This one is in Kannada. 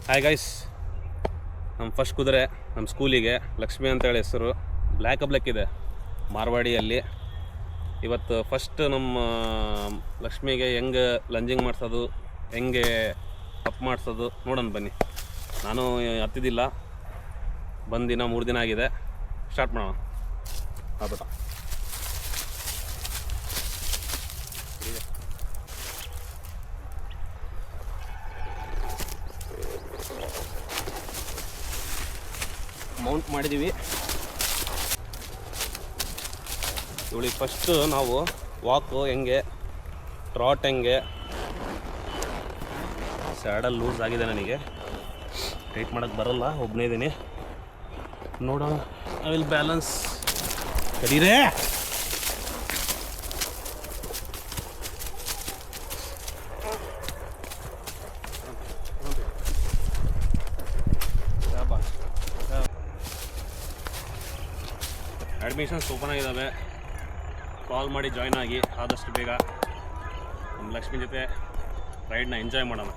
ಹಾಯ್ ಗೈಸ್, ನಮ್ಮ ಫಸ್ಟ್ ಕುದುರೆ ನಮ್ಮ ಸ್ಕೂಲಿಗೆ ಲಕ್ಷ್ಮಿ ಅಂತೇಳಿ ಹೆಸರು. ಬ್ಲ್ಯಾಕ್ ಇದೆ ಮಾರ್ವಾಡಿಯಲ್ಲಿ. ಇವತ್ತು ಫಸ್ಟ್ ನಮ್ಮ ಲಕ್ಷ್ಮಿಗೆ ಹೆಂಗೆ ಲಂಜಿಂಗ್ ಮಾಡಿಸೋದು, ಹೆಂಗೆ ಅಪ್ ಮಾಡಿಸೋದು ನೋಡೋಣ ಬನ್ನಿ. ನಾನು ಹತ್ತಿದ್ದಿಲ್ಲ, ಬಂದಿನ 3 ದಿನ ಆಗಿದೆ. ಸ್ಟಾರ್ಟ್ ಮಾಡೋಣ. ಆಗ್ಬಿಟ್ಟ ಮೌಂಟ್ ಮಾಡಿದ್ದೀವಿ. ಇವಳಿಗೆ ಫಸ್ಟು ನಾವು ವಾಕು ಹೆಂಗೆ, ಟ್ರಾಟ್ ಹೆಂಗೆ, ಸ್ಯಾಡಲ್ ಲೂಸ್ ಆಗಿದೆ, ನನಗೆ ಟೈಟ್ ಮಾಡೋಕ್ಕೆ ಬರಲ್ಲ, ಒಬ್ಬನೇ ಇದ್ದೀನಿ. ನೋಡೋಣ, ಐ ವಿಲ್ ಬ್ಯಾಲೆನ್ಸ್. ಕಡೀರೇ ಅಡ್ಮಿಷನ್ಸ್ ಓಪನ್ ಆಗಿದ್ದಾವೆ. ಕಾಲ್ ಮಾಡಿ ಜಾಯ್ನ್ ಆಗಿ ಆದಷ್ಟು ಬೇಗ. ನಮ್ಮ ಲಕ್ಷ್ಮಿ ಜೊತೆ ರೈಡ್ನ ಎಂಜಾಯ್ ಮಾಡೋಣ.